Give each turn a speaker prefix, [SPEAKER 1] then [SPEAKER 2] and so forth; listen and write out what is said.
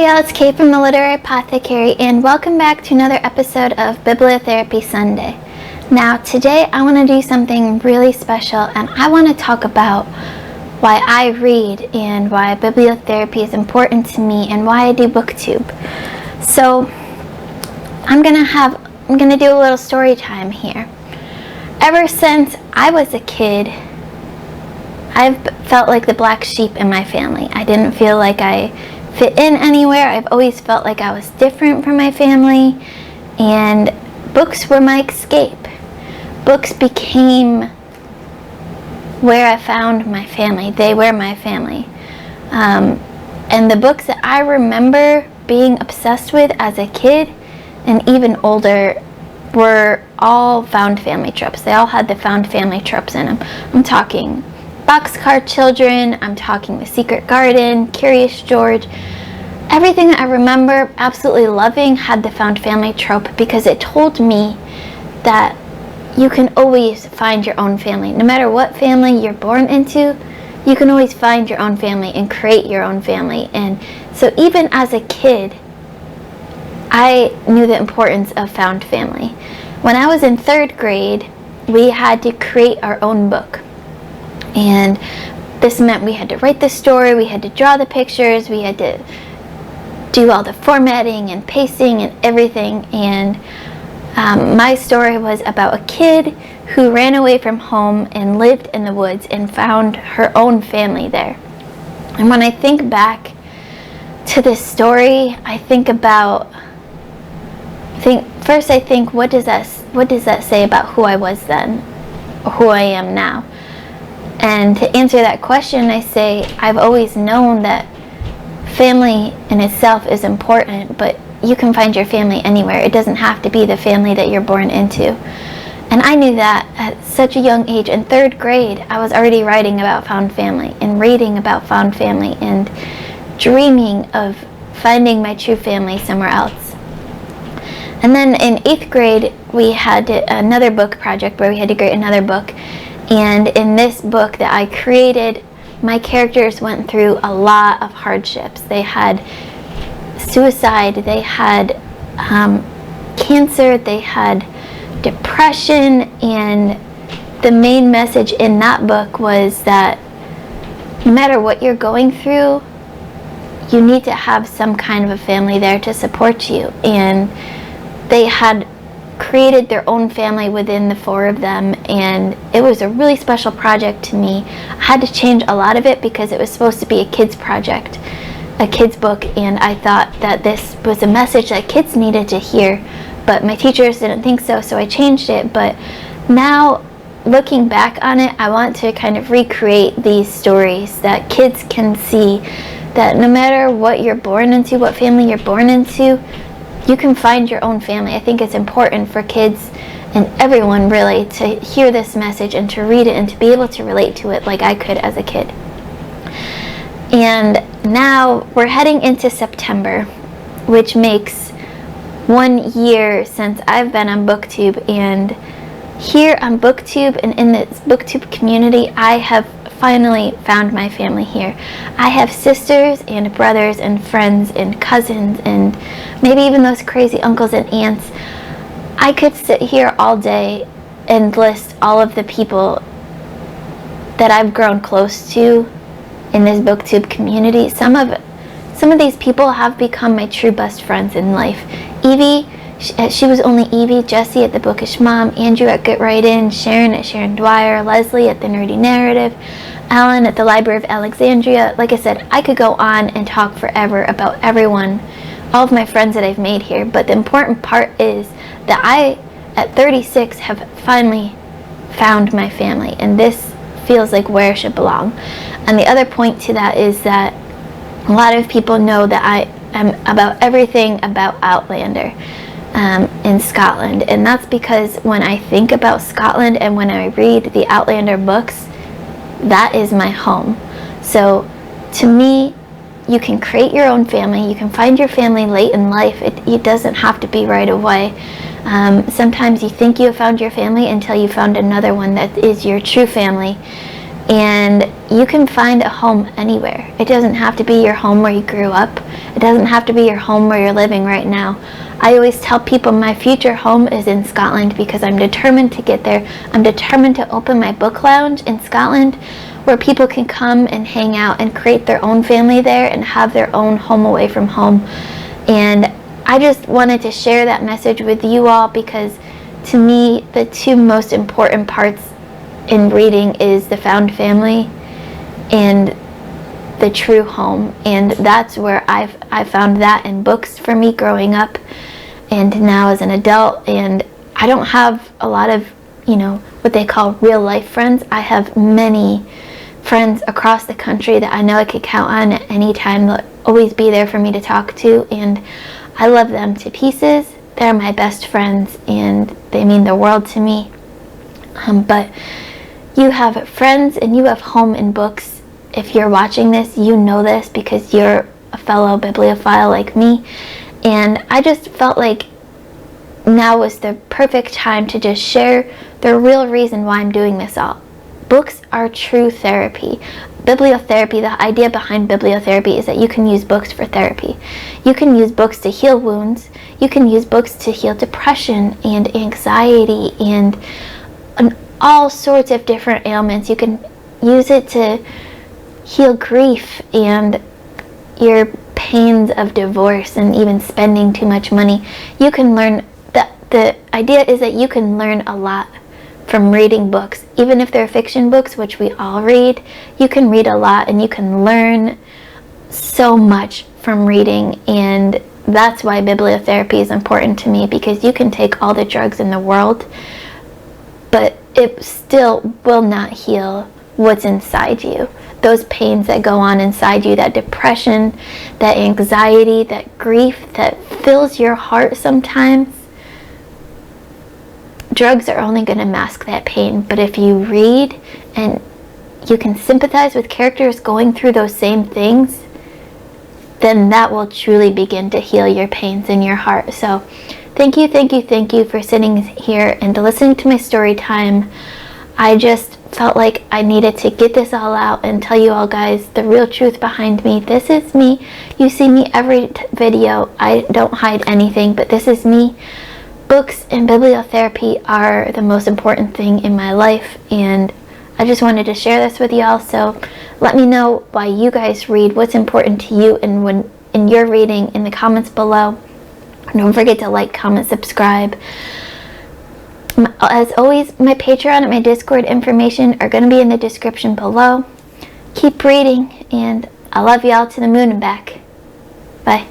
[SPEAKER 1] Hey y'all, it's Kate from the Literary Apothecary, and welcome back to another episode of Bibliotherapy Sunday. Now, today I want to do something really special, and I want to talk about why I read and why bibliotherapy is important to me and why I do BookTube. So, I'm gonna do a little story time here. Ever since I was a kid, I've felt like the black sheep in my family. I didn't feel like I fit in anywhere. I've always felt like I was different from my family, and books were my escape. Books became where I found my family. They were my family. And the books that I remember being obsessed with as a kid and even older were all found family tropes. They all had the found family tropes in them. I'm talking Boxcar Children, I'm talking The Secret Garden, Curious George. Everything that I remember absolutely loving had the found family trope because it told me that you can always find your own family. No matter what family you're born into, you can always find your own family and create your own family. And so even as a kid, I knew the importance of found family. When I was in 3rd grade, we had to create our own book. And this meant we had to write the story, we had to draw the pictures, we had to do all the formatting and pasting and everything. And my story was about a kid who ran away from home and lived in the woods and found her own family there. And when I think back to this story, I think, what does that say about who I was then or who I am now? And to answer that question, I say I've always known that family in itself is important, but you can find your family anywhere. It doesn't have to be the family that you're born into. And I knew that at such a young age. In 3rd grade, I was already writing about found family and reading about found family and dreaming of finding my true family somewhere else. And then in 8th grade, we had another book project where we had to create another book. And in this book that I created, my characters went through a lot of hardships. They had suicide, they had cancer, they had depression, and the main message in that book was that no matter what you're going through, you need to have some kind of a family there to support you. And they had created their own family within the 4 of them, and it was a really special project to me. I had to change a lot of it because it was supposed to be a kids project, a kids book, and I thought that this was a message that kids needed to hear, but my teachers didn't think so, so I changed it. But now, looking back on it, I want to kind of recreate these stories that kids can see that no matter what you're born into, what family you're born into, you can find your own family. I think it's important for kids and everyone really to hear this message and to read it and to be able to relate to it like I could as a kid. And now we're heading into September, which makes 1 year since I've been on BookTube. And here on BookTube and in this BookTube community, I have finally found my family here. I have sisters and brothers and friends and cousins and maybe even those crazy uncles and aunts. I could sit here all day and list all of the people that I've grown close to in this BookTube community. Some of these people have become my true best friends in life. Evie, she was only Evie, Jessie at The Bookish Mom, Andrew at Get Right In, Sharon at Sharon Dwyer, Leslie at The Nerdy Narrative, Alan at the Library of Alexandria. Like I said, I could go on and talk forever about everyone, all of my friends that I've made here, but the important part is that I, at 36, have finally found my family, and this feels like where I should belong. And the other point to that is that a lot of people know that I am about everything about Outlander in Scotland, and that's because when I think about Scotland and when I read the Outlander books, that is my home. So to me, you can create your own family. You can find your family late in life. It doesn't have to be right away. Sometimes you think you have found your family until you found another one that is your true family. And you can find a home anywhere. It doesn't have to be your home where you grew up. It doesn't have to be your home where you're living right now. I always tell people my future home is in Scotland because I'm determined to get there. I'm determined to open my book lounge in Scotland where people can come and hang out and create their own family there and have their own home away from home. And I just wanted to share that message with you all because to me, the two most important parts in reading is the found family and the true home. And that's where I found that in books for me growing up and now as an adult. And I don't have a lot of, what they call real life friends. I have many friends across the country that I know I could count on at any time. They'll always be there for me to talk to, and I love them to pieces. They're my best friends and they mean the world to me. But you have friends and you have home in books. If you're watching this, you know this because you're a fellow bibliophile like me. And I just felt like now was the perfect time to just share the real reason why I'm doing this all. Books are true therapy. Bibliotherapy, the idea behind bibliotherapy is that you can use books for therapy. You can use books to heal wounds. You can use books to heal depression and anxiety and all sorts of different ailments. You can use it to heal grief and your pains of divorce and even spending too much money. You can learn that the idea is that you can learn a lot from reading books. Even if they're fiction books, which we all read, you can read a lot and you can learn so much from reading. And that's why bibliotherapy is important to me, because you can take all the drugs in the world, but it still will not heal what's inside you. Those pains that go on inside you, that depression, that anxiety, that grief that fills your heart sometimes. Drugs are only going to mask that pain, but if you read and you can sympathize with characters going through those same things, then that will truly begin to heal your pains in your heart. So thank you for sitting here and listening to my story time. I just felt like I needed to get this all out and tell you all guys the real truth behind me. This is me. You see me every video. I don't hide anything, but this is me. Books and bibliotherapy are the most important thing in my life, and I just wanted to share this with y'all. So let me know why you guys read, what's important to you, and when in your reading in the comments below. Don't forget to like, comment, subscribe. As always, my Patreon and my Discord information are going to be in the description below. Keep reading, and I love y'all to the moon and back. Bye.